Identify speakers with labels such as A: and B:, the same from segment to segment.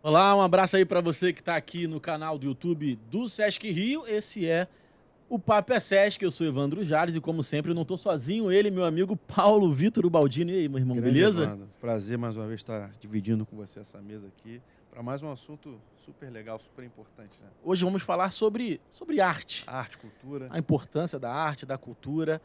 A: Olá, um abraço aí para você que está aqui no canal do YouTube do Sesc Rio. Esse é o Papo é Sesc, eu sou Evandro Jales e como sempre eu não estou sozinho, ele, meu amigo Paulo Vitor Baldini. E aí, meu irmão,
B: Grande
A: beleza?
B: Evandro, prazer mais uma vez estar dividindo com você essa mesa aqui para mais um assunto super legal, super importante, né?
A: Hoje vamos falar sobre arte,
B: Arte, cultura.
A: a importância da arte, da cultura,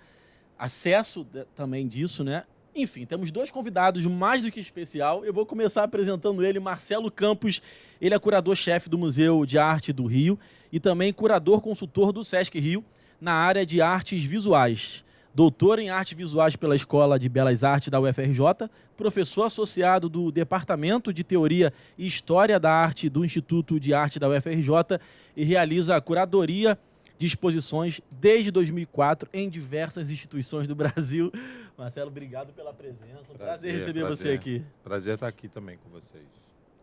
A: acesso também disso, né? Enfim, temos dois convidados mais do que especial. Eu vou começar apresentando ele, Marcelo Campos. Ele é curador-chefe do Museu de Arte do Rio e também curador-consultor do Sesc Rio na área de artes visuais. Doutor em artes visuais pela Escola de Belas Artes da UFRJ, professor associado do Departamento de Teoria e História da Arte do Instituto de Arte da UFRJ e realiza a curadoria de exposições desde 2004 em diversas instituições do Brasil. Marcelo, obrigado pela presença. Prazer receber você aqui.
C: Prazer estar aqui também com vocês.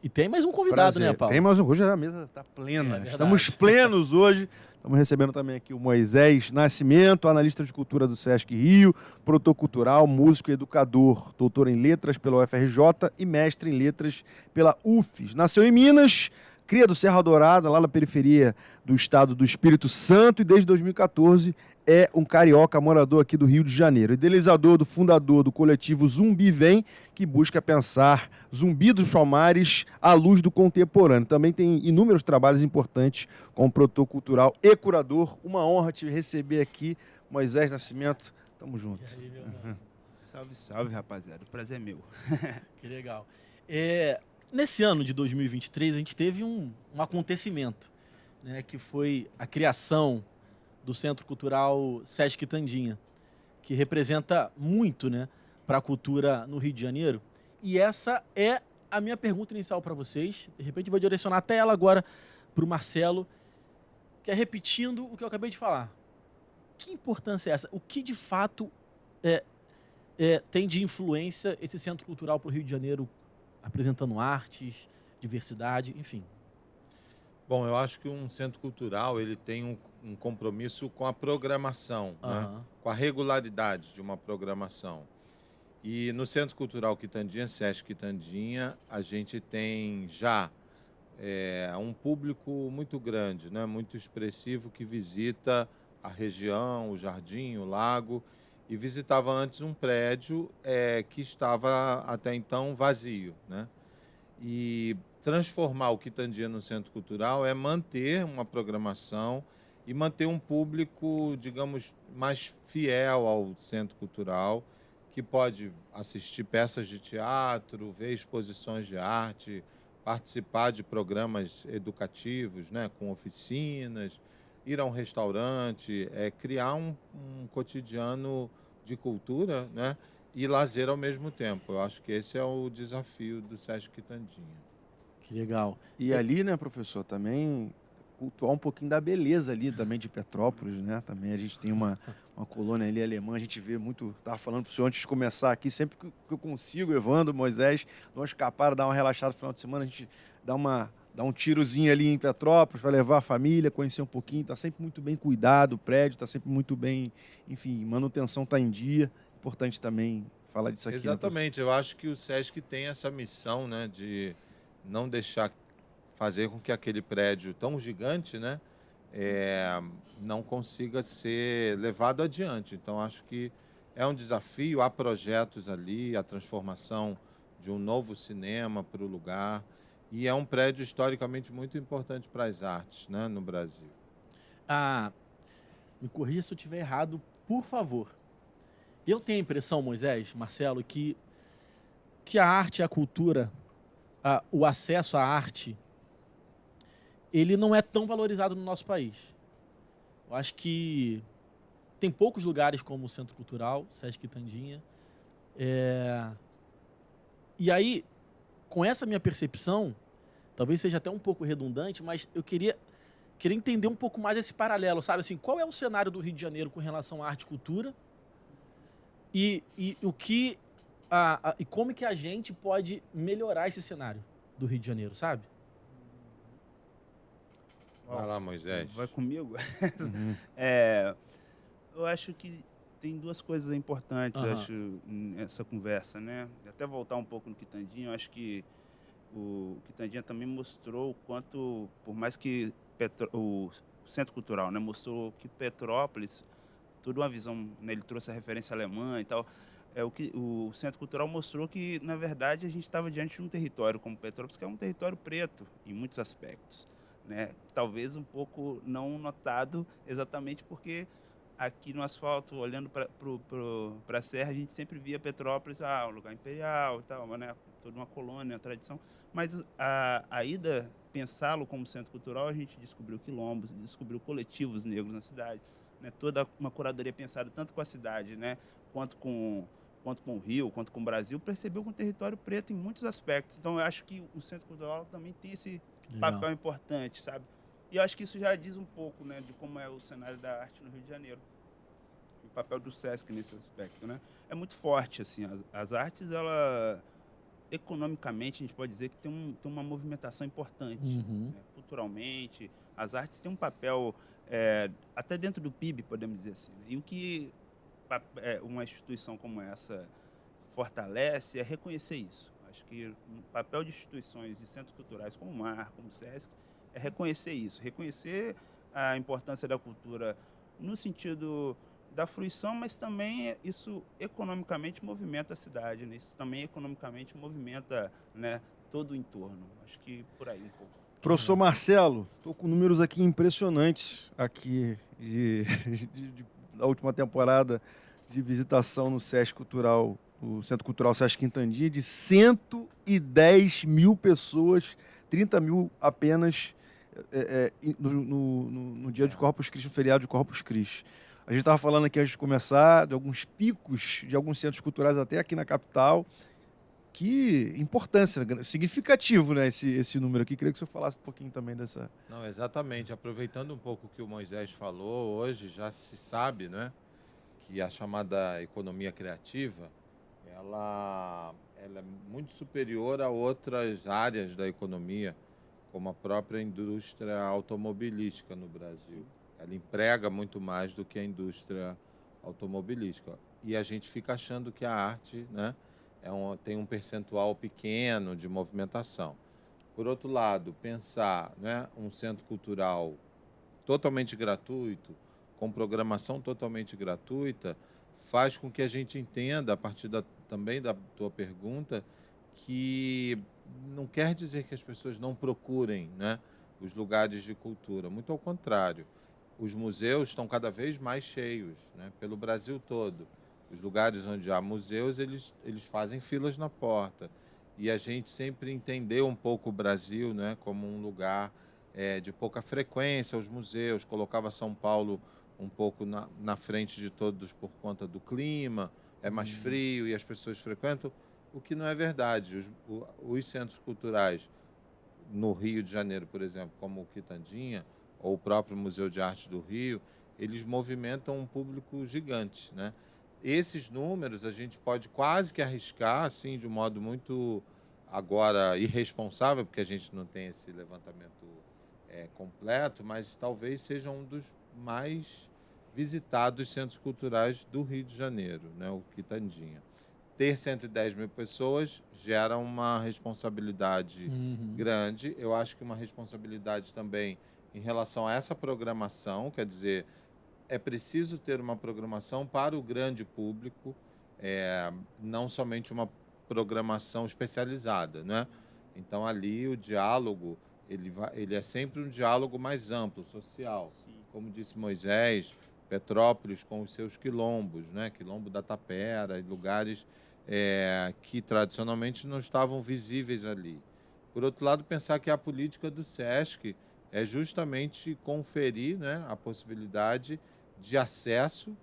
A: E tem mais um convidado,
B: Prazer.
A: né, Paulo?
B: Tem mais um. Hoje a mesa está plena.
A: É
B: Estamos plenos hoje. Estamos recebendo também aqui o Moisés Nascimento, analista de cultura do Sesc Rio, produtor cultural, músico e educador, doutor em letras pela UFRJ e mestre em letras pela UFES. Nasceu em Minas, cria do Serra Dourada, lá na periferia do estado do Espírito Santo, e desde 2014 é um carioca morador aqui do Rio de Janeiro. Idealizador, fundador do coletivo Zumbi Vem, que busca pensar Zumbi dos Palmares à luz do contemporâneo. Também tem inúmeros trabalhos importantes como produtor cultural e curador. Uma honra te receber aqui, Moisés Nascimento. Tamo junto.
A: E aí, meu irmão?
D: Salve, salve, rapaziada. O prazer é meu.
A: Que legal. Nesse ano de 2023, a gente teve um acontecimento, né, que foi a criação do Centro Cultural Sesc Tandinha, que representa muito, né, para a cultura no Rio de Janeiro. E essa é a minha pergunta inicial para vocês. De repente, eu vou direcionar até ela agora para o Marcelo, que é repetindo o que eu acabei de falar. Que importância é essa? O que, de fato, tem de influência esse Centro Cultural para o Rio de Janeiro, apresentando artes, diversidade, enfim?
C: Bom, eu acho que um centro cultural ele tem um compromisso com a programação, né? Com a regularidade de uma programação. E no Centro Cultural Quitandinha, Sesc Quitandinha, a gente tem já um público muito grande, né? Muito expressivo, que visita a região, o jardim, o lago, e visitava antes um prédio que estava até então vazio, né? E transformar o Quitandinha no Centro Cultural é manter uma programação e manter um público, digamos, mais fiel ao Centro Cultural, que pode assistir peças de teatro, ver exposições de arte, participar de programas educativos, né, com oficinas, ir a um restaurante, criar um cotidiano de cultura, né, e lazer ao mesmo tempo. Eu acho que esse é o desafio do Sesc Quitandinha.
A: Que legal.
B: E ali, né, professor, também cultuar um pouquinho da beleza ali também de Petrópolis, né? Também a gente tem uma colônia ali alemã, a gente vê muito, estava falando para o senhor antes de começar aqui, sempre que eu consigo, Evandro, Moisés, dá uma escapada, dá uma relaxada no final de semana, a gente dá um tirozinho ali em Petrópolis para levar a família, conhecer um pouquinho, está sempre muito bem cuidado, o prédio está sempre muito bem, enfim, manutenção está em dia, importante também falar disso aqui.
C: Exatamente, eu acho que o Sesc tem essa missão, né, de não deixar fazer com que aquele prédio tão gigante, né, não consiga ser levado adiante. Então, acho que é um desafio, há projetos ali, a transformação de um novo cinema para o lugar, e é um prédio historicamente muito importante para as artes, né, no Brasil.
A: Me corrija se eu estiver errado, por favor. Eu tenho a impressão, Moisés, Marcelo, que a arte, a cultura, o acesso à arte, ele não é tão valorizado no nosso país. Eu acho que tem poucos lugares como o Centro Cultural, Sesc Quitandinha. E aí, com essa minha percepção, talvez seja até um pouco redundante, mas eu queria entender um pouco mais esse paralelo, sabe? Assim, qual é o cenário do Rio de Janeiro com relação à arte e cultura? E como que a gente pode melhorar esse cenário do Rio de Janeiro, sabe?
C: Vai lá, Moisés.
D: Vai comigo? Eu acho que tem duas coisas importantes, acho, nessa conversa, né? Até voltar um pouco no Quitandinha, eu acho que o Quitandinha também mostrou o quanto, por mais que o Centro Cultural, né, mostrou que Petrópolis, toda uma visão, né, ele trouxe a referência alemã e tal, o que o Centro Cultural mostrou que, na verdade, a gente estava diante de um território como Petrópolis, que é um território preto em muitos aspectos, né? Talvez um pouco não notado exatamente porque aqui no asfalto, olhando para a serra, a gente sempre via Petrópolis, um lugar imperial e tal, né? Toda uma colônia, uma tradição. Mas a ida, pensá-lo como centro cultural, a gente descobriu quilombos, descobriu coletivos negros na cidade, né? Toda uma curadoria pensada tanto com a cidade, né? quanto com o Rio, quanto com o Brasil, percebeu com o território preto em muitos aspectos. Então, eu acho que o centro cultural também tem esse papel importante, sabe? E eu acho que isso já diz um pouco, né, de como é o cenário da arte no Rio de Janeiro. O papel do Sesc nesse aspecto, né? É muito forte, assim. As artes, ela, economicamente, a gente pode dizer que tem uma movimentação importante, né? Culturalmente. As artes têm um papel, até dentro do PIB, podemos dizer assim. Né? E o que uma instituição como essa fortalece é reconhecer isso. Acho que o papel de instituições de centros culturais como o MAR, como o SESC, é reconhecer isso, reconhecer a importância da cultura no sentido da fruição, mas também isso economicamente movimenta a cidade, né? Isso também economicamente movimenta, né, todo o entorno. Acho que por aí um pouco.
B: Professor Marcelo, estou com números aqui impressionantes aqui da última temporada de visitação no Sesc Cultural, o Centro Cultural Sesc Quintandinha, de 110 mil pessoas, 30 mil apenas no dia de Corpus Christi, no feriado de Corpus Christi. A gente estava falando aqui antes de começar de alguns picos de alguns centros culturais até aqui na capital. Que importância, significativo, né, esse número aqui. Queria que o senhor falasse um pouquinho também dessa...
C: Não, exatamente. Aproveitando um pouco o que o Moisés falou, hoje já se sabe, né, que a chamada economia criativa, ela é muito superior a outras áreas da economia, como a própria indústria automobilística no Brasil. Ela emprega muito mais do que a indústria automobilística. E a gente fica achando que a arte, né, tem um percentual pequeno de movimentação. Por outro lado, pensar, né, um centro cultural totalmente gratuito, com programação totalmente gratuita, faz com que a gente entenda, a partir também da tua pergunta, que não quer dizer que as pessoas não procurem, né, os lugares de cultura. Muito ao contrário. Os museus estão cada vez mais cheios, né, pelo Brasil todo. Os lugares onde há museus, eles fazem filas na porta. E a gente sempre entendeu um pouco o Brasil, né, como um lugar de pouca frequência aos museus. Colocava São Paulo um pouco na frente de todos por conta do clima, é mais frio e as pessoas frequentam, o que não é verdade. Os centros culturais no Rio de Janeiro, por exemplo, como o Quitandinha, ou o próprio Museu de Arte do Rio, eles movimentam um público gigante, né? Esses números a gente pode quase que arriscar, assim, de um modo muito, agora, irresponsável, porque a gente não tem esse levantamento completo, mas talvez seja um dos mais visitados centros culturais do Rio de Janeiro, né, o Quitandinha. Ter 110 mil pessoas gera uma responsabilidade grande. Eu acho que uma responsabilidade também em relação a essa programação, quer dizer, é preciso ter uma programação para o grande público, não somente uma programação especializada, né? Então, ali o diálogo ele é sempre um diálogo mais amplo, social.
D: Sim.
C: Como disse Moisés, Petrópolis com os seus quilombos, né? Quilombo da Tapera, lugares que tradicionalmente não estavam visíveis ali. Por outro lado, pensar que a política do Sesc é justamente conferir, né, a possibilidade de acesso,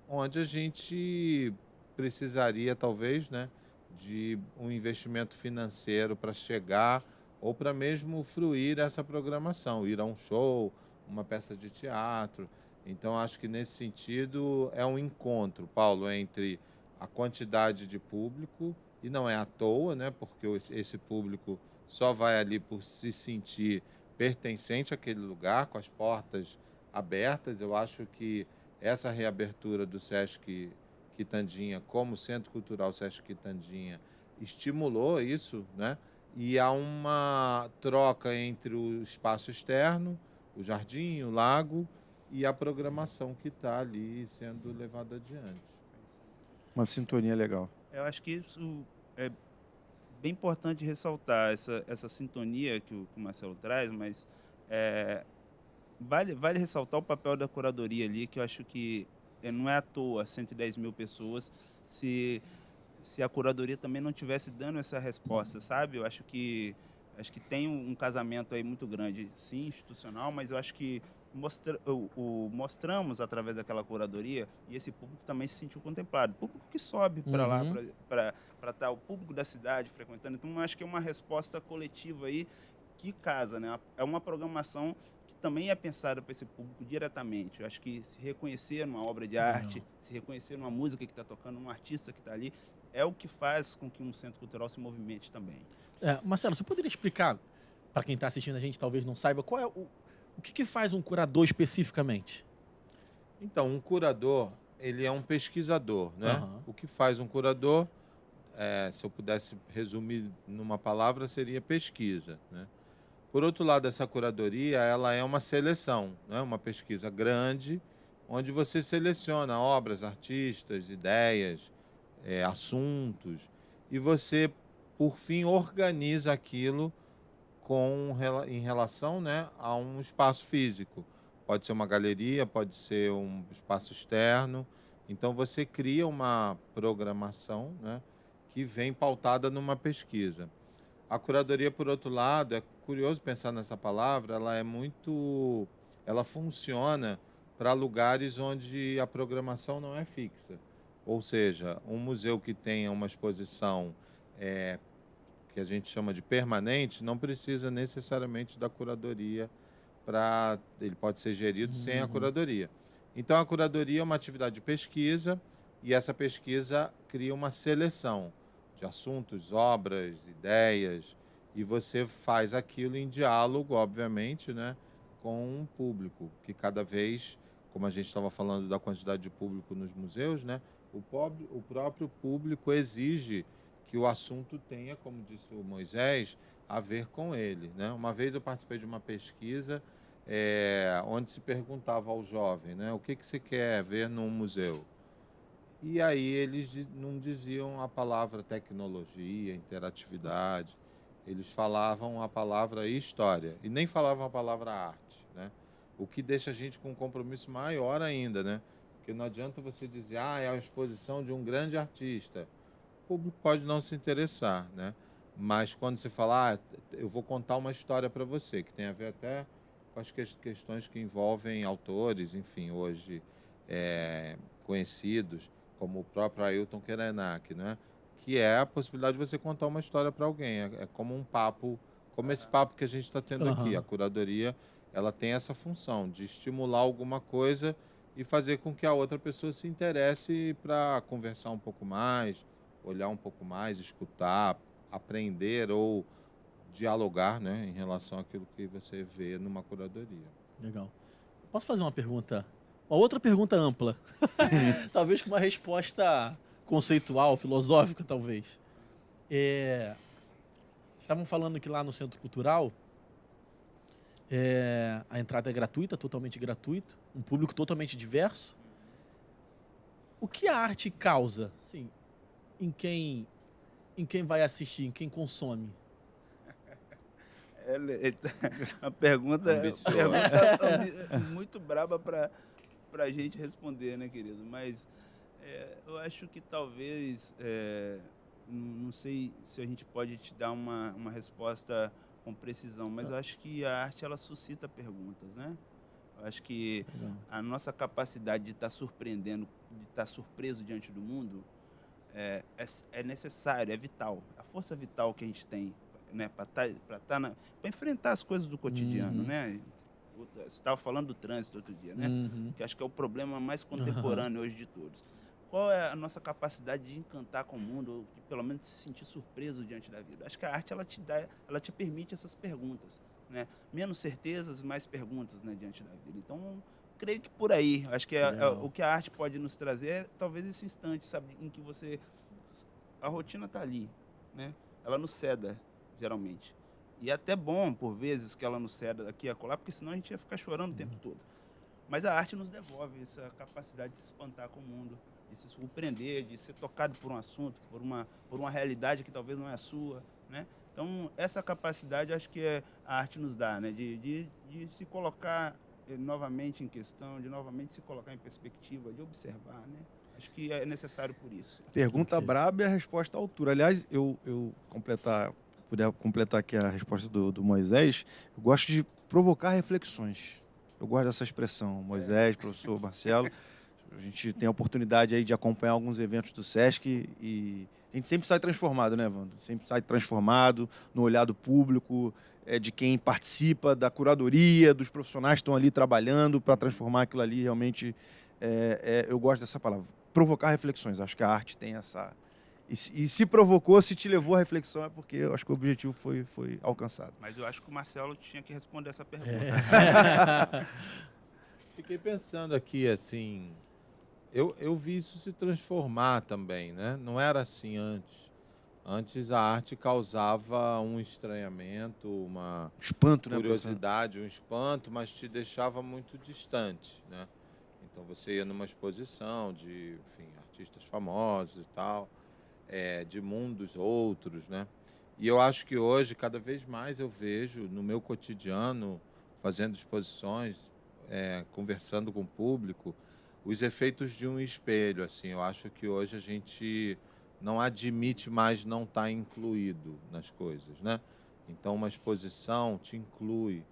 C: onde a gente precisaria, talvez, né, de um investimento financeiro para chegar ou para mesmo fruir essa programação, ir a um show, uma peça de teatro. Então, acho que nesse sentido é um encontro, Paulo, entre a quantidade de público, e não é à toa, né, porque esse público só vai ali por se sentir pertencente àquele lugar, com as portas abertas. Eu acho que essa reabertura do Sesc Quitandinha como Centro Cultural Sesc Quitandinha estimulou isso, né? e há uma troca entre o espaço externo, o jardim, o lago, e a programação que está ali sendo levada adiante.
B: Uma sintonia legal.
D: Eu acho que isso é bem importante ressaltar, essa sintonia que o Marcelo traz, mas vale ressaltar o papel da curadoria ali, que eu acho que não é à toa 110 mil pessoas, se a curadoria também não tivesse dando essa resposta, sabe? Eu acho que tem um casamento aí muito grande, sim, institucional, mas eu acho que mostramos através daquela curadoria, e esse público também se sentiu contemplado. O público que sobe para lá, para estar o público da cidade frequentando. Então, eu acho que é uma resposta coletiva aí que casa, né? É uma programação que também é pensada para esse público diretamente. Eu acho que se reconhecer numa obra de arte, se reconhecer numa música que está tocando, num artista que está ali, é o que faz com que um centro cultural se movimente também.
A: Marcelo, você poderia explicar, para quem está assistindo a gente talvez não saiba, qual é o que faz um curador especificamente?
C: Então, um curador, ele é um pesquisador, né?
A: Uhum.
C: O que faz um curador, se eu pudesse resumir numa palavra, seria pesquisa, né? Por outro lado, essa curadoria, ela é uma seleção, né? Uma pesquisa grande, onde você seleciona obras, artistas, ideias, assuntos, e você, por fim, organiza aquilo em relação, né, a um espaço físico. Pode ser uma galeria, pode ser um espaço externo. Então, você cria uma programação, né, que vem pautada numa pesquisa. A curadoria, por outro lado, é curioso pensar nessa palavra, ela funciona para lugares onde a programação não é fixa. Ou seja, um museu que tenha uma exposição que a gente chama de permanente, não precisa necessariamente da curadoria ele pode ser gerido sem a curadoria. Então, a curadoria é uma atividade de pesquisa, e essa pesquisa cria uma seleção de assuntos, obras, ideias, e você faz aquilo em diálogo, obviamente, né, com o público, que cada vez, como a gente estava falando da quantidade de público nos museus, né, o próprio público exige que o assunto tenha, como disse o Moisés, a ver com ele, né? Uma vez eu participei de uma pesquisa onde se perguntava ao jovem, né, o que você quer ver num museu? E aí eles não diziam a palavra tecnologia, interatividade, eles falavam a palavra história, e nem falavam a palavra arte, né? O que deixa a gente com um compromisso maior ainda, né? Porque não adianta você dizer, é a exposição de um grande artista. O público pode não se interessar, né? Mas quando você fala, eu vou contar uma história para você, que tem a ver até com as questões que envolvem autores, enfim, hoje conhecidos, como o próprio Ailton Krenak, né? Que é a possibilidade de você contar uma história para alguém. É como um papo, como esse papo que a gente está tendo aqui. A curadoria, ela tem essa função de estimular alguma coisa e fazer com que a outra pessoa se interesse para conversar um pouco mais, olhar um pouco mais, escutar, aprender ou dialogar, né, em relação àquilo que você vê numa curadoria.
A: Legal. Posso fazer uma pergunta? Uma outra pergunta ampla. Talvez com uma resposta conceitual, filosófica, talvez. Estavam falando que lá no Centro Cultural a entrada é gratuita, totalmente gratuita, um público totalmente diverso. O que a arte causa, assim, em quem vai assistir, em quem consome?
D: Uma pergunta muito braba para a gente responder, né, querido? Mas eu acho que talvez, não sei se a gente pode te dar uma resposta com precisão, mas eu acho que a arte, ela suscita perguntas, né? Eu acho que a nossa capacidade de estar surpreendendo, de estar surpreso diante do mundo, é necessário, é vital. A força vital que a gente tem, né, para enfrentar as coisas do cotidiano, né? Você estava falando do trânsito outro dia, né? Que acho que é o problema mais contemporâneo hoje de todos. Qual é a nossa capacidade de encantar com o mundo, ou de, pelo menos, se sentir surpreso diante da vida? Acho que a arte, ela te permite essas perguntas, né? Menos certezas, mais perguntas, né, diante da vida. Então, creio que por aí, acho que o que a arte pode nos trazer é talvez esse instante, sabe, em que a rotina está ali, né? Ela nos ceda geralmente. E é até bom, por vezes, que ela nos ceda daqui a colar, porque senão a gente ia ficar chorando o tempo todo. Mas a arte nos devolve essa capacidade de se espantar com o mundo, de se surpreender, de ser tocado por um assunto, por uma realidade que talvez não é a sua, né? Então, essa capacidade acho que a arte nos dá, né? De se colocar novamente em questão, de novamente se colocar em perspectiva, de observar, né? Acho que é necessário por isso.
B: Pergunta braba e a resposta à altura. Aliás, puder completar aqui a resposta do Moisés, eu gosto de provocar reflexões. Eu gosto dessa expressão. Moisés, professor Marcelo, a gente tem a oportunidade aí de acompanhar alguns eventos do Sesc e a gente sempre sai transformado, né, Wando? Sempre sai transformado no olhar do público, de quem participa, da curadoria, dos profissionais que estão ali trabalhando para transformar aquilo ali realmente. Eu gosto dessa palavra. Provocar reflexões. Acho que a arte tem essa... E se provocou, se te levou à reflexão, é porque eu acho que o objetivo foi alcançado.
D: Mas eu acho que o Marcelo tinha que responder essa pergunta.
C: Fiquei pensando aqui, assim, eu vi isso se transformar também, né? Não era assim antes. Antes a arte causava um estranhamento, uma
B: Espanto, né,
C: curiosidade, um espanto, mas te deixava muito distante, né? Então você ia numa exposição de, enfim, artistas famosos e tal, de mundos outros, né? E eu acho que hoje, cada vez mais eu vejo no meu cotidiano, fazendo exposições, conversando com o público, os efeitos de um espelho, assim. Eu acho que hoje a gente não admite mais não estar incluído nas coisas, né? Então, uma exposição te inclui.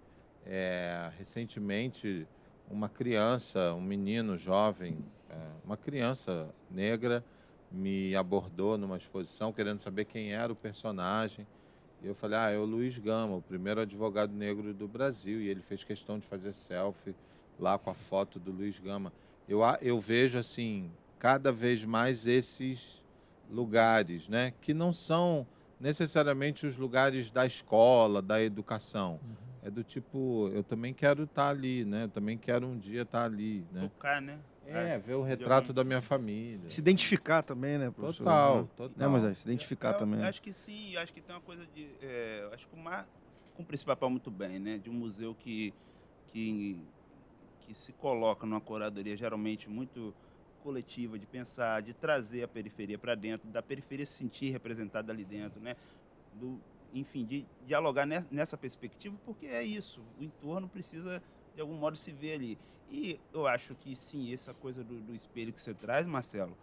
C: Recentemente, uma criança, um menino jovem, uma criança negra, me abordou numa exposição querendo saber quem era o personagem. E eu falei, é o Luiz Gama, o primeiro advogado negro do Brasil. E ele fez questão de fazer selfie lá com a foto do Luiz Gama. Eu vejo, assim, cada vez mais esses lugares, né, que não são necessariamente os lugares da escola, da educação. É do tipo, eu também quero estar ali, né? Eu também quero um dia estar ali, né?
D: Tocar, né?
C: Ver o retrato da minha família.
B: Se identificar também, né, professor?
C: Total.
B: Né, Moisés? Se identificar também.
D: Acho que sim, acho que tem uma coisa de... acho que o Mar cumpre esse papel muito bem, né? De um museu que se coloca numa curadoria geralmente muito coletiva, de pensar, de trazer a periferia para dentro, da periferia se sentir representada ali dentro, né? Enfim, de dialogar nessa perspectiva, porque é isso, o entorno precisa, de algum modo, se ver ali. E eu acho que, sim, essa coisa do espelho que você traz, Marcelo,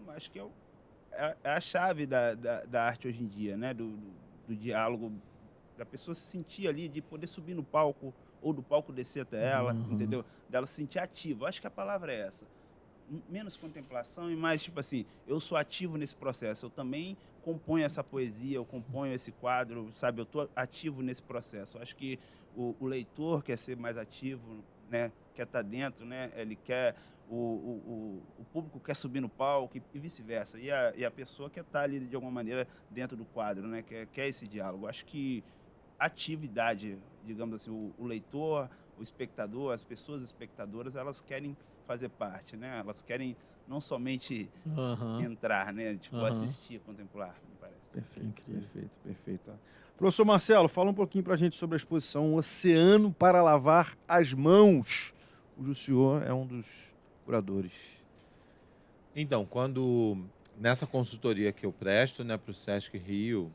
D: acho que é a chave da arte hoje em dia, né? Do diálogo, da pessoa se sentir ali, de poder subir no palco, ou do palco descer até ela, entendeu? Dela se sentir ativa. Acho que a palavra é essa. Menos contemplação e mais, tipo assim, eu sou ativo nesse processo, eu também componho essa poesia, eu componho esse quadro, sabe? Eu estou ativo nesse processo. Acho que o leitor quer ser mais ativo, né? Quer estar dentro, né? Ele quer... O público quer subir no palco e vice-versa. E a pessoa quer estar ali, de alguma maneira, dentro do quadro, né? Quer esse diálogo. Acho que atividade, digamos assim, o leitor, o espectador, as pessoas espectadoras, elas querem fazer parte, né? Elas querem não somente entrar, né? Tipo, assistir, contemplar, me parece.
B: Perfeito. Professor Marcelo, fala um pouquinho para a gente sobre a exposição Oceano para Lavar as Mãos, cujo senhor é um dos curadores.
C: Então, nessa consultoria que eu presto, né, para o Sesc Rio,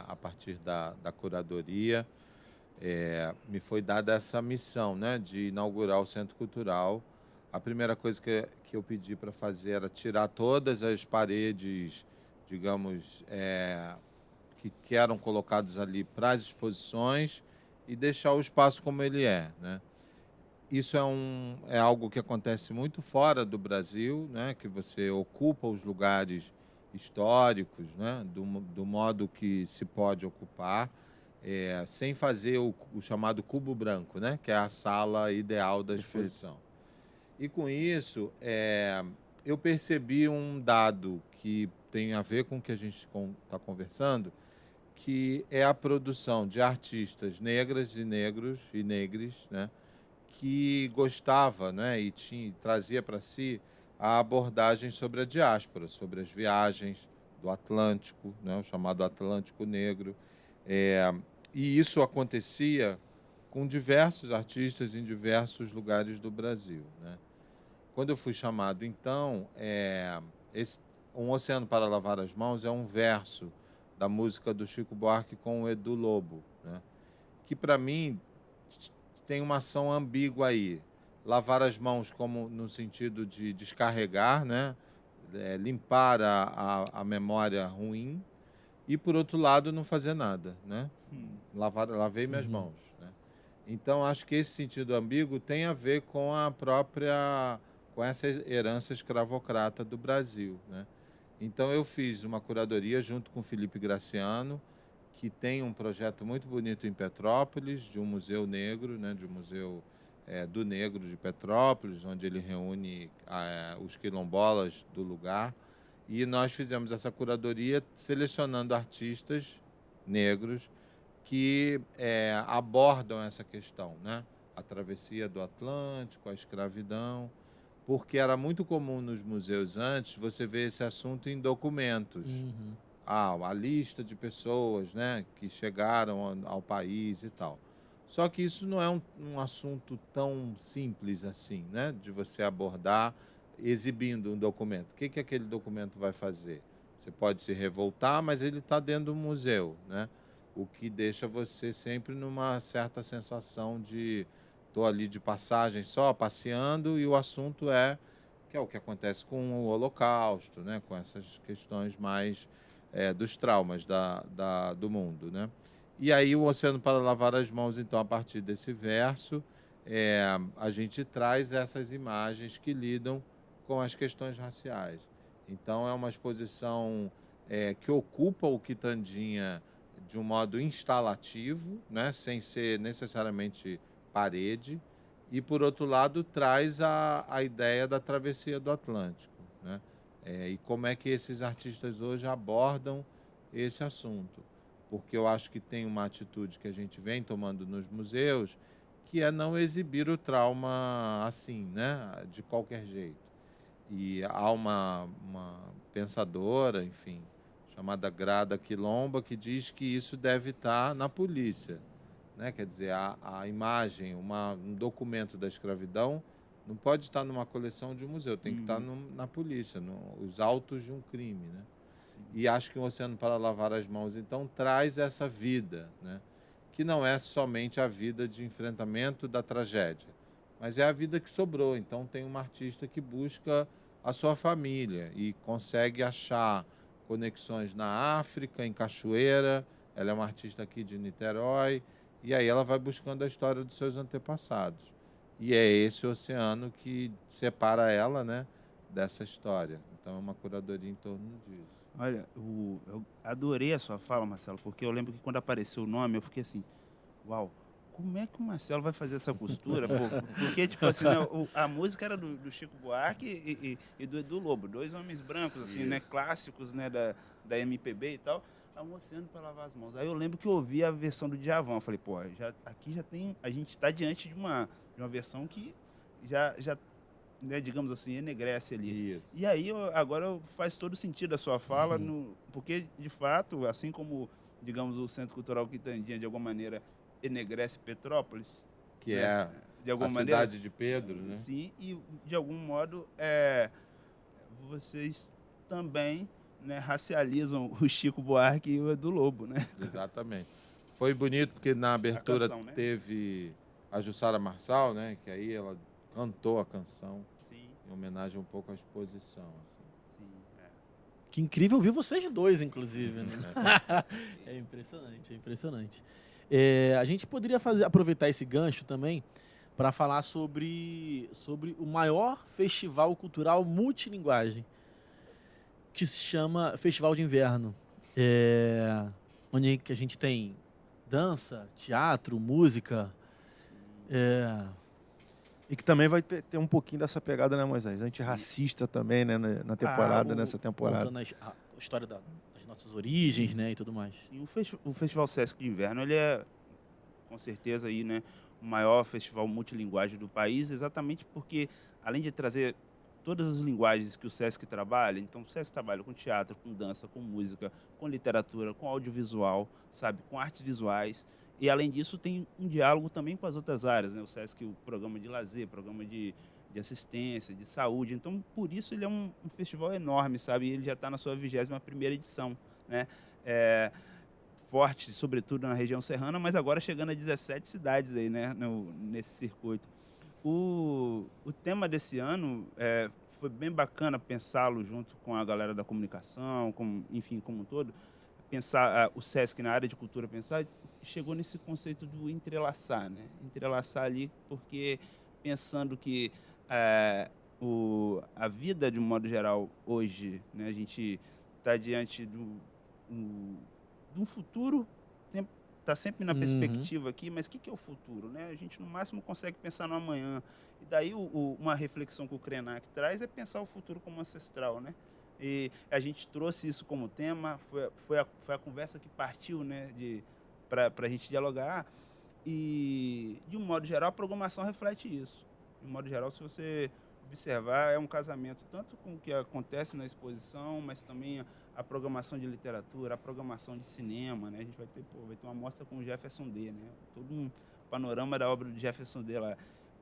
C: a partir da curadoria, me foi dada essa missão, né, de inaugurar o Centro Cultural. A primeira coisa que eu pedi para fazer era tirar todas as paredes, digamos, que eram colocadas ali para as exposições e deixar o espaço como ele é, né? Isso é algo que acontece muito fora do Brasil, né? Que você ocupa os lugares históricos, né? Do modo que se pode ocupar, sem fazer o chamado cubo branco, né? Que é a sala ideal da exposição. E com isso, eu percebi um dado que tem a ver com o que a gente está conversando, que é a produção de artistas negras e negros e negres, né? Que gostava, né, trazia para si a abordagem sobre a diáspora, sobre as viagens do Atlântico, né, o chamado Atlântico Negro. E isso acontecia com diversos artistas em diversos lugares do Brasil, né? Quando eu fui chamado, então, Um Oceano para Lavar as Mãos é um verso da música do Chico Buarque com o Edu Lobo, né? Que, para mim, tem uma ação ambígua aí. Lavar as mãos como no sentido de descarregar, né? Limpar a memória ruim, e, por outro lado, não fazer nada, né? Lavei minhas mãos, né? Então, acho que esse sentido ambíguo tem a ver com com essa herança escravocrata do Brasil, né? Então, eu fiz uma curadoria junto com o Felipe Graciano, que tem um projeto muito bonito em Petrópolis, de um museu negro, né? De um museu do negro de Petrópolis, onde ele reúne os quilombolas do lugar. E nós fizemos essa curadoria selecionando artistas negros que abordam essa questão, né? A travessia do Atlântico, a escravidão, porque era muito comum nos museus antes você ver esse assunto em documentos. A lista de pessoas, né, que chegaram ao país e tal. Só que isso não é um assunto tão simples assim, né, de você abordar exibindo um documento. O que aquele documento vai fazer? Você pode se revoltar, mas ele está dentro do museu, né? O que deixa você sempre numa certa sensação de estou ali de passagem só, passeando, e o assunto que é o que acontece com o Holocausto, né? Com essas questões mais dos traumas do mundo, né? E aí o Oceano para Lavar as Mãos, então, a partir desse verso, a gente traz essas imagens que lidam com as questões raciais. Então, é uma exposição que ocupa o Quitandinha de um modo instalativo, né? Sem ser necessariamente parede, e, por outro lado, traz a ideia da travessia do Atlântico, né? E como é que esses artistas hoje abordam esse assunto. Porque eu acho que tem uma atitude que a gente vem tomando nos museus, que é não exibir o trauma assim, né? De qualquer jeito. E há uma pensadora, enfim, chamada Grada Quilomba, que diz que isso deve estar na polícia, né? Quer dizer, a imagem, um documento da escravidão não pode estar numa coleção de um museu, tem que estar na polícia, os autos de um crime, né? E acho que o Oceano para Lavar as Mãos, então, traz essa vida, né? Que não é somente a vida de enfrentamento da tragédia, mas é a vida que sobrou. Então, tem uma artista que busca a sua família e consegue achar conexões na África, em Cachoeira. Ela é uma artista aqui de Niterói, e aí ela vai buscando a história dos seus antepassados. E é esse oceano que separa ela, né, dessa história. Então, é uma curadoria em torno disso.
D: Olha, eu adorei a sua fala, Marcelo, porque eu lembro que quando apareceu o nome, eu fiquei assim, uau, como é que o Marcelo vai fazer essa costura? Pô? Porque, tipo assim, né, a música era do Chico Buarque e do Edu Lobo, dois homens brancos, assim, né, clássicos, né, da MPB e tal. Um Oceano para Lavar as Mãos. Aí eu lembro que eu ouvi a versão do Djavan. Eu falei, pô, aqui já tem... A gente está diante de uma versão que já né, digamos assim, enegrece ali.
C: Isso.
D: E aí, agora faz todo sentido a sua fala, porque, de fato, assim como, digamos, o Centro Cultural Quitandinha, de alguma maneira, enegrece Petrópolis,
C: que
D: né,
C: é
D: de alguma
C: a
D: maneira,
C: cidade de Pedro, né?
D: Sim, e, de algum modo, vocês também, né, racializam o Chico Buarque e o Edu Lobo, né?
C: Exatamente. Foi bonito porque na abertura
D: canção, né?
C: teve a Jussara Marçal, né? Que aí ela cantou a canção.
D: Sim,
C: Em homenagem um pouco à exposição. Assim.
D: sim.
A: Que incrível ver vocês dois, inclusive, né? É impressionante, é impressionante. A gente poderia aproveitar esse gancho também para falar sobre o maior festival cultural multilinguagem, que se chama Festival de Inverno. Onde que a gente tem dança, teatro, música.
B: E que também vai ter um pouquinho dessa pegada, né, Moisés? Antirracista também, né, na temporada, nessa temporada.
A: Contando a história das nossas origens, né, e tudo mais.
D: E o Festival Sesc de Inverno, ele é, com certeza, aí, né, o maior festival multilinguagem do país, exatamente porque, além de trazer todas as linguagens que o SESC trabalha. Então, o SESC trabalha com teatro, com dança, com música, com literatura, com audiovisual, sabe, com artes visuais. E, além disso, tem um diálogo também com as outras áreas, né? O SESC, o programa de lazer, programa de assistência, de saúde. Então, por isso, ele é um festival enorme, sabe? E ele já está na sua 21ª edição, né? Forte, sobretudo na região serrana, mas agora chegando a 17 cidades aí, né? Nesse circuito. O tema desse ano foi bem bacana pensá-lo junto com a galera da comunicação, enfim, como um todo. Pensar o SESC na área de cultura, chegou nesse conceito do entrelaçar, né? Entrelaçar ali, porque pensando que a vida, de um modo geral, hoje, né, a gente está diante de um futuro, está sempre na perspectiva aqui, mas o que é o futuro, né? A gente, no máximo, consegue pensar no amanhã. E daí, uma reflexão que o Krenak traz é pensar o futuro como ancestral, né? E a gente trouxe isso como tema, foi a conversa que partiu, né, para a gente dialogar. E, de um modo geral, a programação reflete isso. De um modo geral, se você observar, é um casamento tanto com o que acontece na exposição, mas também a programação de literatura, a programação de cinema, né? A gente vai ter uma mostra com o Jefferson D, né? Todo um panorama da obra do Jefferson D lá.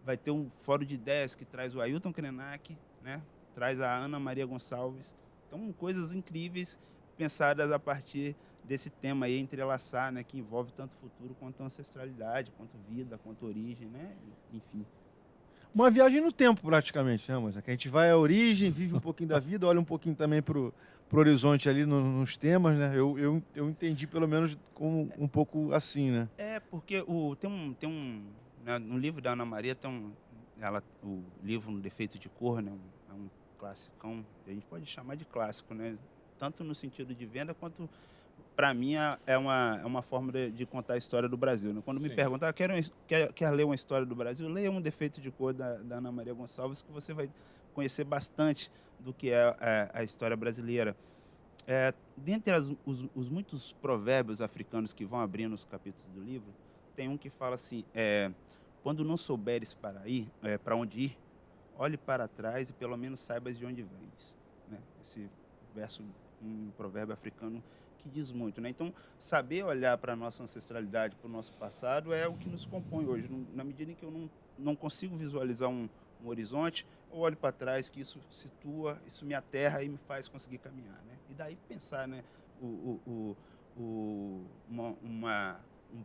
D: Vai ter um fórum de ideias que traz o Ailton Krenak, né? Traz a Ana Maria Gonçalves. Então, coisas incríveis pensadas a partir desse tema aí, entrelaçar, né? Que envolve tanto futuro quanto ancestralidade, quanto vida, quanto origem, né? Enfim.
B: Uma viagem no tempo, praticamente, né, Moisés? Que a gente vai à origem, vive um pouquinho da vida, olha um pouquinho também pro horizonte ali nos temas, né? Eu entendi, pelo menos, como um pouco assim, né?
D: Porque né, no livro da Ana Maria tem o livro No Defeito de Cor, né? É um classicão, a gente pode chamar de clássico, né? Tanto no sentido de venda, quanto, para mim, é uma forma de contar a história do Brasil, né? Quando me perguntam, quer ler uma história do Brasil, leia Um Defeito de Cor, da Ana Maria Gonçalves, que você vai conhecer bastante do que é a história brasileira. Dentre os muitos provérbios africanos que vão abrindo os capítulos do livro, tem um que fala assim, quando não souberes para onde ir, olhe para trás e pelo menos saibas de onde vens, né? Esse verso, um provérbio africano que diz muito, né? Então, saber olhar para a nossa ancestralidade, para o nosso passado, é o que nos compõe hoje. Na medida em que eu não consigo visualizar um horizonte, eu olho para trás, que isso situa, isso me aterra e me faz conseguir caminhar, né? E daí pensar, né, um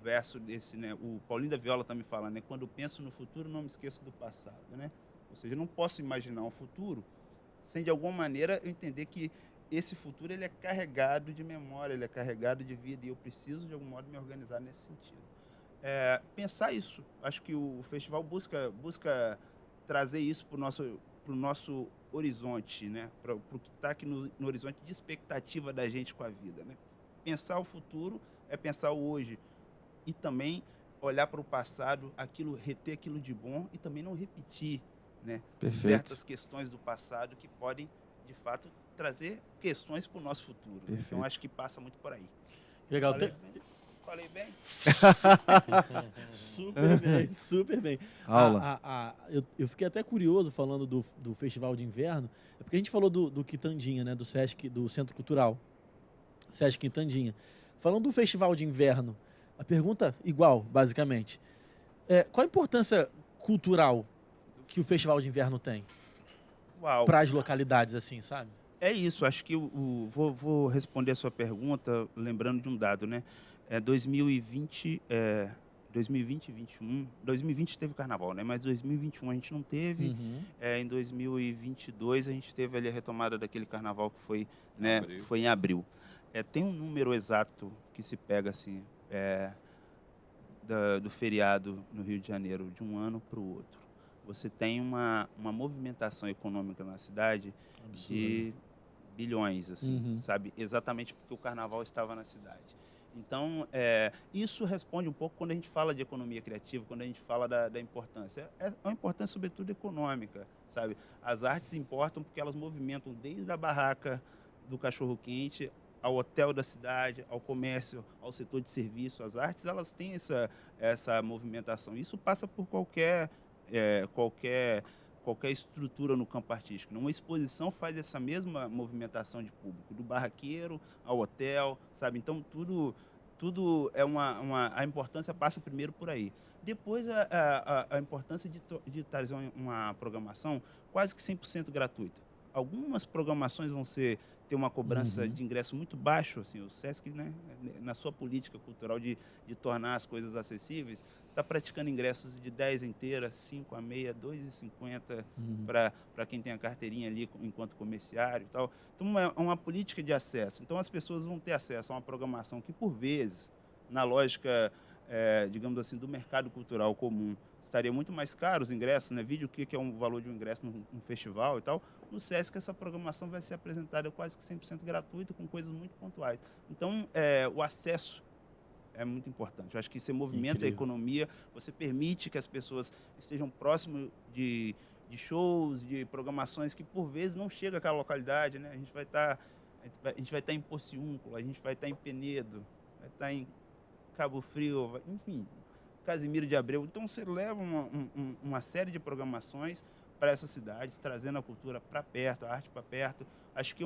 D: verso desse, né? O Paulinho da Viola também fala, né? Quando eu penso no futuro, não me esqueço do passado, né? Ou seja, eu não posso imaginar um futuro sem, de alguma maneira, eu entender que esse futuro ele é carregado de memória, ele é carregado de vida, e eu preciso, de algum modo, me organizar nesse sentido. Pensar isso. Acho que o festival busca trazer isso para o nosso horizonte, né? Para o que está aqui no horizonte de expectativa da gente com a vida, né? Pensar o futuro é pensar o hoje, e também olhar para o passado, reter aquilo de bom, e também não repetir, né, certas questões do passado que podem, de fato, trazer questões para o nosso futuro. Perfeito. Então, acho que passa muito por aí.
A: Legal.
D: Falei bem?
A: Super bem, super bem.
B: Aula.
A: Eu fiquei até curioso falando do Festival de Inverno, porque a gente falou do Quitandinha, né, do Sesc, do Centro Cultural, Sesc Quitandinha. Falando do Festival de Inverno, a pergunta igual, basicamente. Qual a importância cultural que o Festival de Inverno tem para as localidades, assim, sabe?
D: É isso, acho que vou responder a sua pergunta lembrando de um dado, né? 2020 e 2021, 2020 teve carnaval, né? Mas 2021 a gente não teve. Em 2022 a gente teve ali a retomada daquele carnaval que foi, né? Foi em abril. Tem um número exato que se pega assim, do feriado no Rio de Janeiro, de um ano para o outro. Você tem uma movimentação econômica na cidade de bilhões, assim, sabe? Exatamente porque o carnaval estava na cidade. Então, isso responde um pouco quando a gente fala de economia criativa, quando a gente fala da importância. É uma importância, sobretudo, econômica, sabe? As artes importam porque elas movimentam desde a barraca do cachorro-quente ao hotel da cidade, ao comércio, ao setor de serviço. As artes, elas têm essa movimentação. Isso passa por qualquer qualquer estrutura no campo artístico. Uma exposição faz essa mesma movimentação de público, do barraqueiro ao hotel, sabe? Então, tudo é a importância passa primeiro por aí. Depois, a importância de trazer uma programação quase que 100% gratuita. Algumas programações vão ter uma cobrança de ingresso muito baixo, assim, o SESC, né, na sua política cultural de tornar as coisas acessíveis, está praticando ingressos de 10 inteiras, 5 a meia, 2,50 para quem tem a carteirinha ali enquanto comerciário e tal. Então, é uma política de acesso. Então, as pessoas vão ter acesso a uma programação que, por vezes, na lógica, digamos assim, do mercado cultural comum, estaria muito mais caro os ingressos, né? Vídeo o que é um valor de um ingresso num festival e tal. No SESC, essa programação vai ser apresentada quase que 100% gratuita, com coisas muito pontuais. Então, o acesso é muito importante. Eu acho que você movimenta a economia, você permite que as pessoas estejam próximas de shows, de programações que, por vezes, não chega àquela localidade, né? A gente vai estar em Pociúncula, a gente vai estar em Penedo, vai estar em Cabo Frio, enfim, Casimiro de Abreu. Então, você leva uma série de programações para essas cidades, trazendo a cultura para perto, a arte para perto. Acho que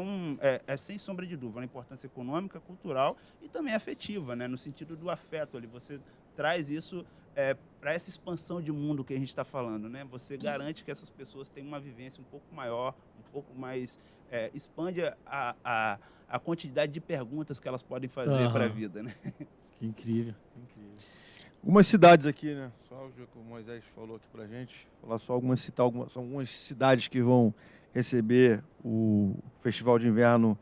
D: sem sombra de dúvida, uma importância econômica, cultural e também afetiva, né? No sentido do afeto ali. Você traz isso para essa expansão de mundo que a gente está falando, né? Você garante que essas pessoas tenham uma vivência um pouco maior, um pouco mais... expande a quantidade de perguntas que elas podem fazer para a vida, né?
A: Que incrível, incrível.
B: Algumas cidades aqui, né? Só o que o Moisés falou aqui pra gente. Falar só algumas cidades que vão receber o Festival de Inverno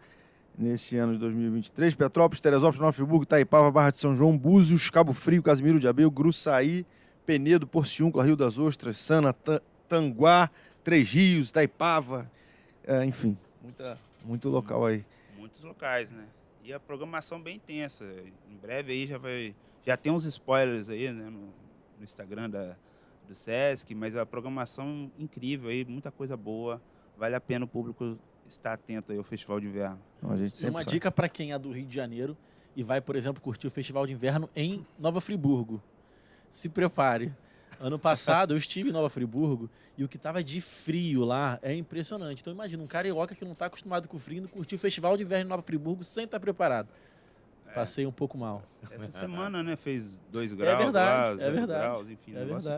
B: nesse ano de 2023. Petrópolis, Teresópolis, Nova Friburgo, Itaipava, Barra de São João, Búzios, Cabo Frio, Casimiro de Abreu, Gruçaí, Penedo, Porciúncula, Rio das Ostras, Sana, Tanguá, Três Rios, Itaipava. Enfim, muito local aí.
D: Muitos locais, né? E a programação bem intensa. Em breve aí já tem uns spoilers aí, né, no Instagram do SESC, mas a programação incrível aí, muita coisa boa. Vale a pena o público estar atento aí ao Festival de Inverno.
B: Então, a gente
A: Tem uma dica para quem é do Rio de Janeiro e vai, por exemplo, curtir o Festival de Inverno em Nova Friburgo. Se prepare. Ano passado eu estive em Nova Friburgo e o que estava de frio lá é impressionante. Então imagina, um carioca que não está acostumado com o frio, curtir o Festival de Inverno em Nova Friburgo sem estar preparado. Passei um pouco mal.
D: Essa semana, né, fez 2 graus.
A: É verdade,
D: lá, 0 graus, enfim, o negócio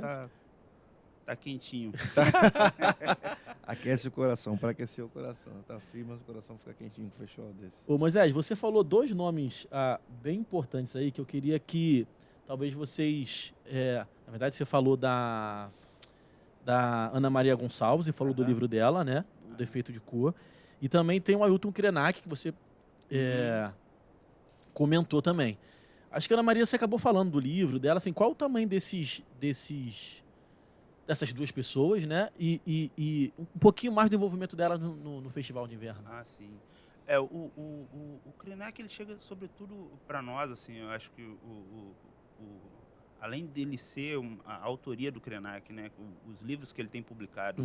D: tá quentinho.
B: Aquece o coração, para aquecer o coração. Tá frio, mas o coração fica quentinho com o festival desse.
A: Ô Moisés, você falou 2 nomes bem importantes aí que eu queria que talvez vocês... na verdade, você falou da Ana Maria Gonçalves e falou do livro dela, né? O Defeito de Cor. E também tem o Ailton Krenak, que você comentou também. Acho que a Ana Maria, você acabou falando do livro dela. Assim, qual o tamanho dessas 2 pessoas, né? E um pouquinho mais do envolvimento dela no Festival de Inverno.
D: Ah, sim. O Krenak, ele chega sobretudo para nós, assim, eu acho que além dele ser a autoria do Krenak, né, os livros que ele tem publicado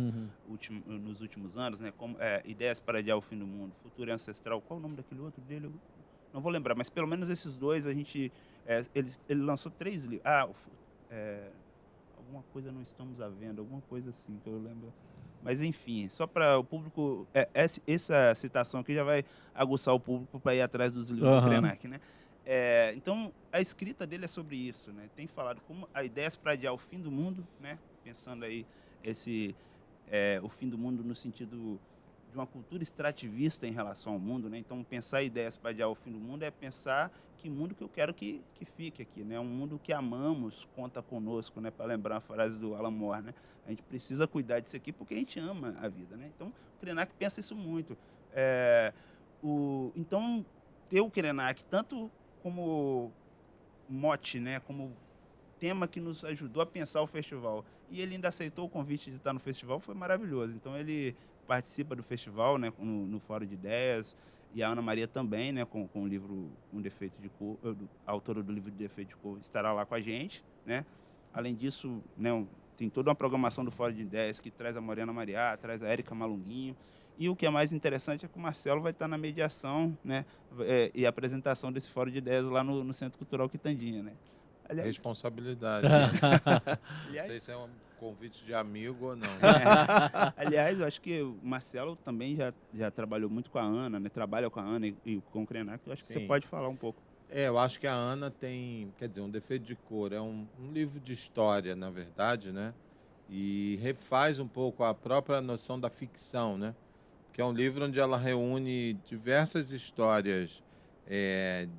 D: nos últimos anos, né, como Ideias para Adiar o Fim do Mundo, Futuro e Ancestral, qual o nome daquele outro dele? Eu não vou lembrar, mas pelo menos esses 2 a gente... ele lançou 3 livros. Alguma coisa não estamos à venda, alguma coisa assim que eu lembro. Mas enfim, só para o público... essa citação aqui já vai aguçar o público para ir atrás dos livros do Krenak, né? Então, a escrita dele é sobre isso, né? Tem falado como a ideia para adiar o fim do mundo, né? Pensando aí o fim do mundo no sentido de uma cultura extrativista em relação ao mundo, né? Então, pensar ideias para adiar o fim do mundo é pensar que mundo que eu quero que fique aqui, né? Um mundo que amamos, conta conosco, né? Para lembrar a frase do Alan Moore, né? A gente precisa cuidar disso aqui porque a gente ama a vida, né? Então, o Krenak pensa isso muito. Então, ter o Krenak tanto como mote, né? Como tema que nos ajudou a pensar o festival. E ele ainda aceitou o convite de estar no festival, foi maravilhoso. Então, ele participa do festival, né, no Fórum de Ideias, e a Ana Maria também, né, com o livro Um Defeito de Cor, a autora do livro de Defeito de Cor, estará lá com a gente, né. Além disso, né, tem toda uma programação do Fórum de Ideias que traz a Morena Mariá, traz a Érica Malunguinho, e o que é mais interessante é que o Marcelo vai estar na mediação, né, e a apresentação desse Fórum de Ideias lá no Centro Cultural Quitandinha, né. Aliás,
C: Responsabilidade. Não
D: aliás,
C: sei se é um convite de amigo ou não.
D: aliás, eu acho que o Marcelo também já trabalhou muito com a Ana, né? Trabalha com a Ana e com o Krenak. Eu acho que você
C: Sim.
D: pode falar um pouco.
C: Eu acho que a Ana tem, quer dizer, um defeito de cor. É um livro de história, na verdade, né? E refaz um pouco a própria noção da ficção, né? Que é um livro onde ela reúne diversas histórias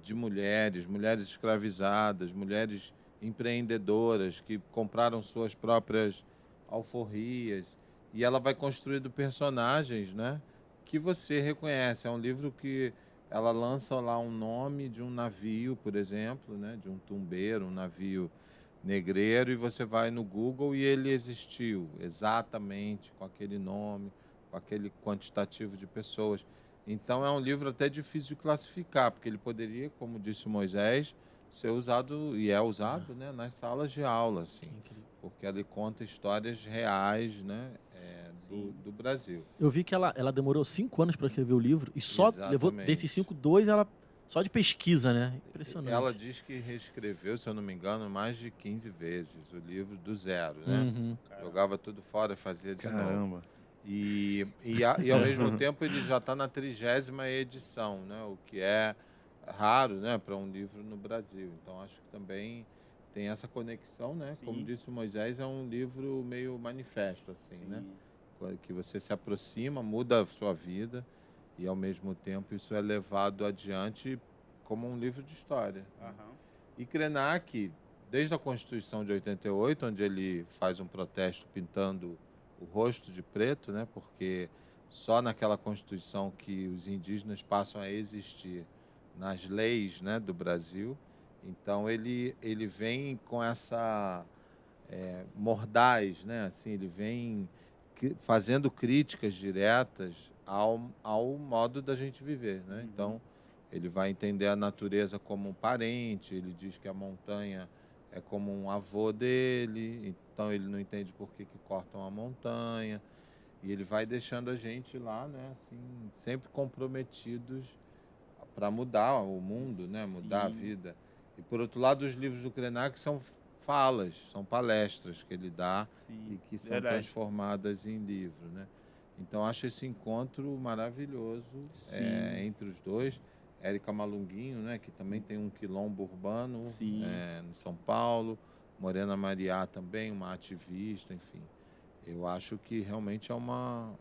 C: de mulheres escravizadas, mulheres empreendedoras que compraram suas próprias alforrias. E ela vai construindo personagens, né? Que você reconhece. É um livro que ela lança lá um nome de um navio, por exemplo, né? De um tumbeiro, um navio negreiro, e você vai no Google e ele existiu exatamente com aquele nome, com aquele quantitativo de pessoas. Então é um livro até difícil de classificar, porque ele poderia, como disse o Moisés, ser usado, e é usado, né, nas salas de aula, assim, porque ele conta histórias reais, né, do Brasil.
A: Eu vi que ela demorou 5 anos para escrever o livro e só levou
C: Exatamente.
A: desses 5, 2 ela só de pesquisa, né? Impressionante.
C: Ela diz que reescreveu, se eu não me engano, mais de 15 vezes o livro do zero, né?
A: Uhum.
C: Jogava tudo fora, fazia de novo.
B: Caramba.
C: E ao mesmo tempo ele já está na 30ª edição, né? O que é raro, né, para um livro no Brasil. Então acho que também tem essa conexão, né?
D: Sim.
C: Como disse o Moisés, é um livro meio manifesto, assim, né? Que você se aproxima, muda a sua vida e ao mesmo tempo isso é levado adiante como um livro de história.
D: Aham.
C: E Krenak, desde a Constituição de 88, onde ele faz um protesto pintando o rosto de preto, né? Porque só naquela Constituição que os indígenas passam a existir nas leis, né, do Brasil. Então ele vem com essa mordaz, né? Assim, ele vem fazendo críticas diretas ao modo da gente viver, né? Então ele vai entender a natureza como um parente. Ele diz que a montanha é como um avô dele, então ele não entende por que cortam a montanha. E ele vai deixando a gente lá, né, assim, sempre comprometidos para mudar o mundo, né, mudar a vida. E, por outro lado, os livros do Krenak são falas, são palestras que ele dá e que são transformadas em livro, né? Então, acho esse encontro maravilhoso entre os dois. Érica Malunguinho, né, que também tem um quilombo urbano em São Paulo. Morena Mariá também, uma ativista, enfim. Eu acho que realmente é uma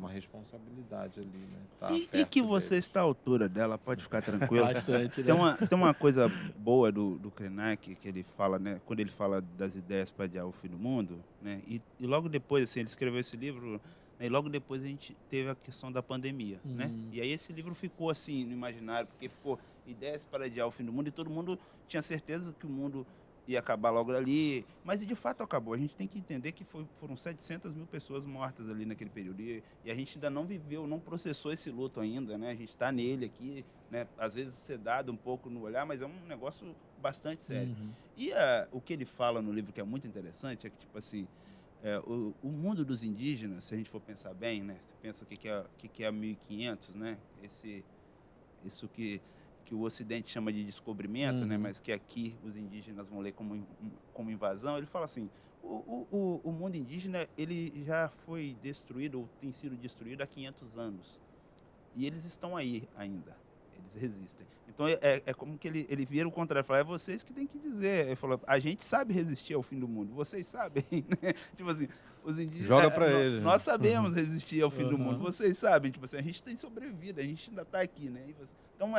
C: responsabilidade ali, né? Tá
D: E que
C: perto
D: você
C: deles.
D: está à altura dela, pode ficar tranquilo.
A: Bastante, né?
D: Tem uma coisa boa do Krenak, que ele fala, né, quando ele fala das ideias para adiar o fim do mundo, né, e logo depois, assim, ele escreveu esse livro, né, e logo depois a gente teve a questão da pandemia, né? E aí esse livro ficou assim no imaginário, porque ficou ideias para adiar o fim do mundo e todo mundo tinha certeza que o mundo ia acabar logo ali, mas de fato acabou. A gente tem que entender que foram 700 mil pessoas mortas ali naquele período e a gente ainda não viveu, não processou esse luto ainda, né? A gente está nele aqui, né? Às vezes sedado um pouco no olhar, mas é um negócio bastante sério. E o que ele fala no livro que é muito interessante é que, tipo assim, o mundo dos indígenas, se a gente for pensar bem, né? Você pensa o que é 1500, né? Isso que o Ocidente chama de descobrimento, né, mas que aqui os indígenas vão ler como invasão. Ele fala assim, o mundo indígena ele já foi destruído ou tem sido destruído há 500 anos. E eles estão aí ainda, eles resistem. Então é como que ele vira o contrário, fala, é vocês que tem que dizer. Ele falou, a gente sabe resistir ao fim do mundo, vocês sabem, né? Tipo assim, os indígenas...
B: Joga pra eles.
D: Nós sabemos resistir ao fim do mundo, vocês sabem, tipo assim, a gente tem sobrevivido, a gente ainda está aqui, né? Então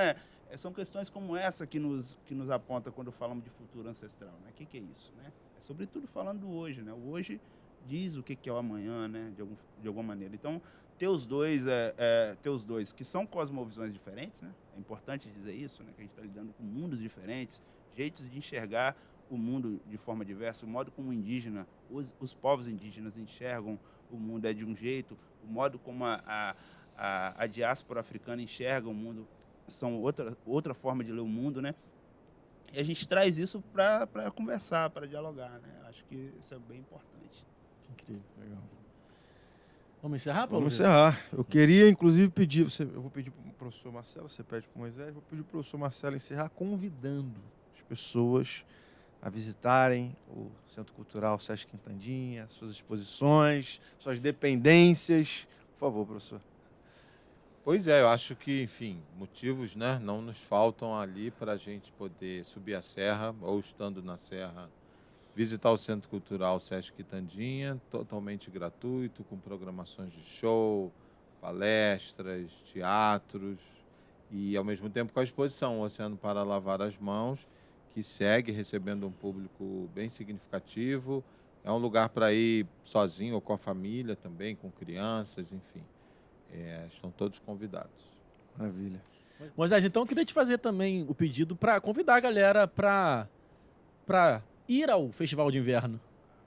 D: são questões como essa que nos aponta quando falamos de futuro ancestral, né? O que é isso, né? É sobretudo falando do hoje, né? O hoje diz o que é o amanhã, né? De alguma maneira. Então, ter os dois que são cosmovisões diferentes, né? É importante dizer isso, né? Que a gente está lidando com mundos diferentes, jeitos de enxergar o mundo de forma diversa, o modo como o indígena, os povos indígenas enxergam o mundo é de um jeito, o modo como a diáspora africana enxerga o mundo são outra forma de ler o mundo, né? E a gente traz isso para conversar, para dialogar, né? Acho que isso é bem importante.
A: Incrível, legal. Vamos encerrar, Paulo?
B: Vamos encerrar. Eu queria, inclusive, pedir... Eu vou pedir para o professor Marcelo, você pede para o Moisés, vou pedir para o professor Marcelo encerrar convidando as pessoas a visitarem o Centro Cultural Sesc Quintandinha, suas exposições, suas dependências. Por favor, professor.
C: Pois é, eu acho que, enfim, motivos, né, não nos faltam ali para a gente poder subir a serra, ou estando na serra, visitar o Centro Cultural Sesc Quintandinha, totalmente gratuito, com programações de show, palestras, teatros, e ao mesmo tempo com a exposição O Oceano para Lavar as Mãos, que segue recebendo um público bem significativo. É um lugar para ir sozinho ou com a família também, com crianças, enfim. Estão todos convidados.
B: Maravilha.
A: Moisés, então eu queria te fazer também o pedido para convidar a galera para ir ao Festival de Inverno.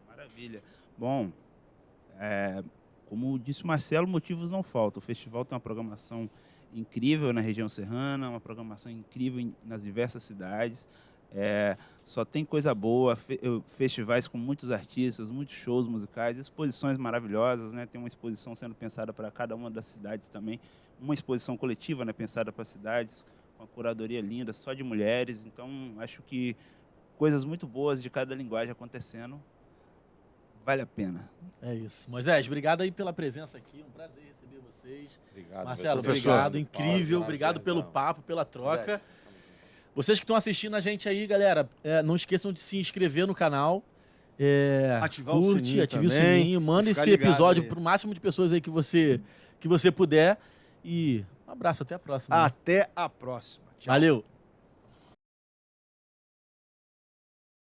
D: Maravilha. Bom, como disse o Marcelo, motivos não faltam. O festival tem uma programação incrível na região serrana, uma programação incrível nas diversas cidades. Só tem coisa boa, festivais com muitos artistas, muitos shows musicais, exposições maravilhosas, né? Tem uma exposição sendo pensada para cada uma das cidades também, uma exposição coletiva, né, pensada para cidades, com uma curadoria linda, só de mulheres. Então, acho que coisas muito boas de cada linguagem acontecendo, vale a pena.
A: É isso. Moisés, obrigado aí pela presença aqui, um prazer receber vocês.
C: Obrigado.
A: Marcelo,
B: professor.
A: obrigado, incrível,
C: Prazer,
A: obrigado pelo
C: prazerzão.
A: papo, pela troca. Vocês que estão assistindo a gente aí, galera, não esqueçam de se inscrever no canal.
B: Ativar o
A: curte,
B: sininho
A: ative o
B: também,
A: sininho, manda
B: ficar
A: esse
B: ligado
A: episódio
B: aí.
A: para o máximo de pessoas aí que você puder. E um abraço, até a próxima.
B: Até a próxima. Tchau.
A: Valeu!